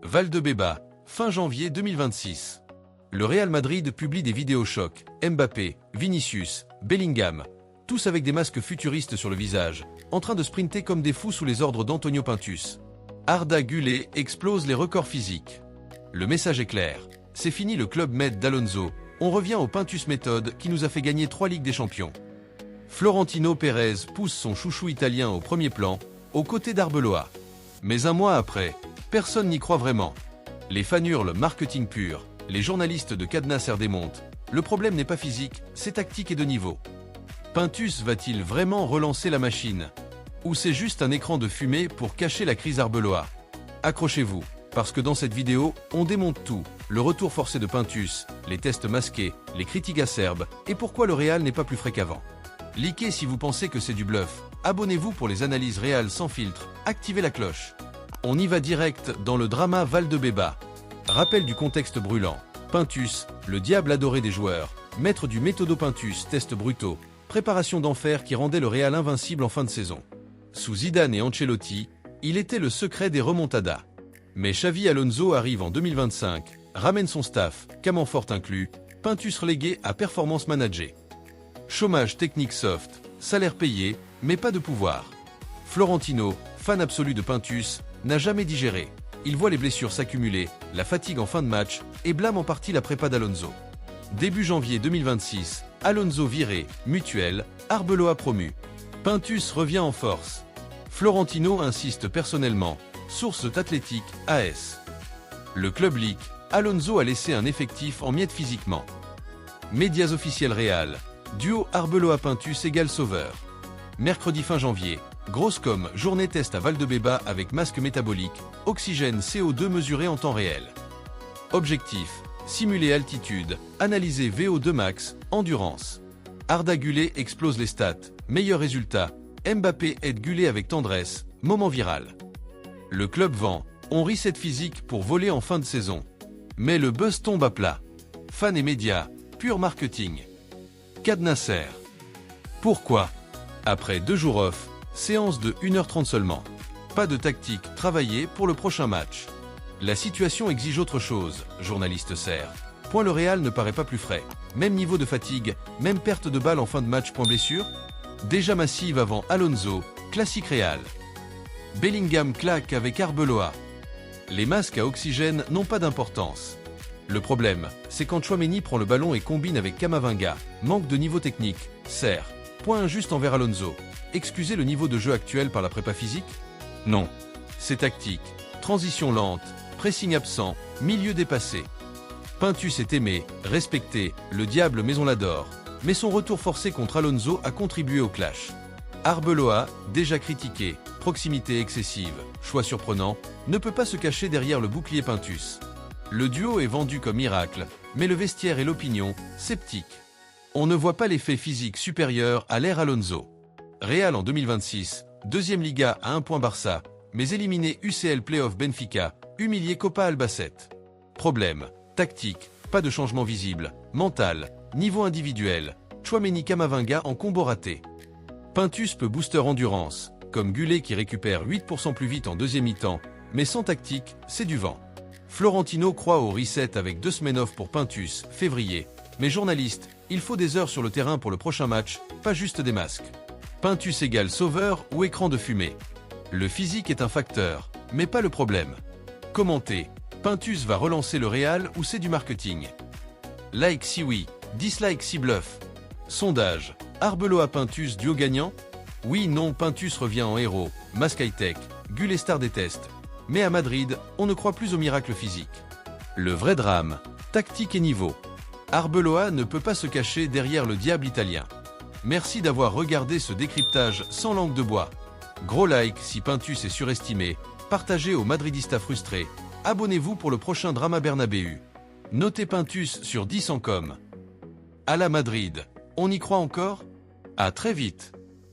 Valdebebas, fin janvier 2026. Le Real Madrid publie des vidéos chocs, Mbappé, Vinicius, Bellingham, tous avec des masques futuristes sur le visage, en train de sprinter comme des fous sous les ordres d'Antonio Pintus. Arda Güler explose les records physiques. Le message est clair, c'est fini le club med d'Alonso, on revient au Pintus méthode qui nous a fait gagner 3 Ligues des Champions. Florentino Pérez pousse son chouchou italien au premier plan, aux côtés d'Arbeloa. Mais un mois après, personne n'y croit vraiment. Les fans hurlent marketing pur, les journalistes de Cadenas démontent. Le problème n'est pas physique, c'est tactique et de niveau. Pintus va-t-il vraiment relancer la machine? Ou c'est juste un écran de fumée pour cacher la crise Arbeloa? Accrochez-vous, parce que dans cette vidéo, on démonte tout. Le retour forcé de Pintus, les tests masqués, les critiques acerbes, et pourquoi le Real n'est pas plus frais qu'avant. Likez si vous pensez que c'est du bluff. Abonnez-vous pour les analyses réelles sans filtre. Activez la cloche. On y va direct dans le drama Valdebebas. Rappel du contexte brûlant. Pintus, le diable adoré des joueurs. Maître du méthodo Pintus, tests brutaux. Préparation d'enfer qui rendait le Real invincible en fin de saison. Sous Zidane et Ancelotti, il était le secret des remontadas. Mais Xavi Alonso arrive en 2025, ramène son staff, Camanfort inclus, Pintus relégué à performance manager. Chômage technique soft, salaire payé, mais pas de pouvoir. Florentino, fan absolu de Pintus, n'a jamais digéré. Il voit les blessures s'accumuler, la fatigue en fin de match, et blâme en partie la prépa d'Alonso. Début janvier 2026, Alonso viré, mutuel, Arbeloa promu. Pintus revient en force. Florentino insiste personnellement, source d'Athletic, AS. Le club leak, Alonso a laissé un effectif en miettes physiquement. Médias officiels Real. Duo Arbeloa-Pintus égale sauveur. Mercredi fin janvier, grosse com, journée test à Valdebebas avec masque métabolique, oxygène CO2 mesuré en temps réel. Objectif, simuler altitude, analyser VO2 max, endurance. Arda Güler explose les stats, meilleur résultat, Mbappé aide Güler avec tendresse, moment viral. Le club vend, on reset physique pour voler en fin de saison. Mais le buzz tombe à plat. Fans et médias, pur marketing. Cadenas. Pourquoi? Après 2 jours off, séance de 1h30 seulement. Pas de tactique travaillée pour le prochain match. La situation exige autre chose, journaliste Serre. Le Real ne paraît pas plus frais. Même niveau de fatigue, même perte de balle en fin de match. Blessure déjà massive avant Alonso, classique Real. Bellingham claque avec Arbeloa. Les masques à oxygène n'ont pas d'importance. Le problème, c'est quand Tchouaméni prend le ballon et combine avec Camavinga, manque de niveau technique, Serre. Point injuste envers Alonso. Excusez le niveau de jeu actuel par la prépa physique? Non. C'est tactique, transition lente, pressing absent, milieu dépassé. Pintus est aimé, respecté, le diable mais on l'adore. Mais son retour forcé contre Alonso a contribué au clash. Arbeloa, déjà critiqué, proximité excessive, choix surprenant, ne peut pas se cacher derrière le bouclier Pintus. Le duo est vendu comme miracle, mais le vestiaire et l'opinion, sceptiques. On ne voit pas l'effet physique supérieur à l'ère Alonso. Real en 2026, deuxième Liga à 1 point Barça, mais éliminé UCL Playoff Benfica, humilié Copa Albacete. Problème, tactique, pas de changement visible, mental, niveau individuel, Tchouaméni Camavinga en combo raté. Pintus peut booster endurance, comme Güler qui récupère 8% plus vite en deuxième mi-temps, mais sans tactique, c'est du vent. Florentino croit au reset avec 2 semaines off pour Pintus, février. Mais journaliste, il faut des heures sur le terrain pour le prochain match, pas juste des masques. Pintus égale sauveur ou écran de fumée. Le physique est un facteur, mais pas le problème. Commentez, Pintus va relancer le Real ou c'est du marketing? Like si oui, dislike si bluff. Sondage, Arbeloa-Pintus duo gagnant? Oui, non, Pintus revient en héros, masque high-tech, Güler star des tests. Mais à Madrid, on ne croit plus au miracle physique. Le vrai drame, tactique et niveau. Arbeloa ne peut pas se cacher derrière le diable italien. Merci d'avoir regardé ce décryptage sans langue de bois. Gros like si Pintus est surestimé, partagez aux madridistas frustrés, abonnez-vous pour le prochain drama Bernabéu. Notez Pintus sur 10 en com. À la Madrid, on y croit encore? À très vite.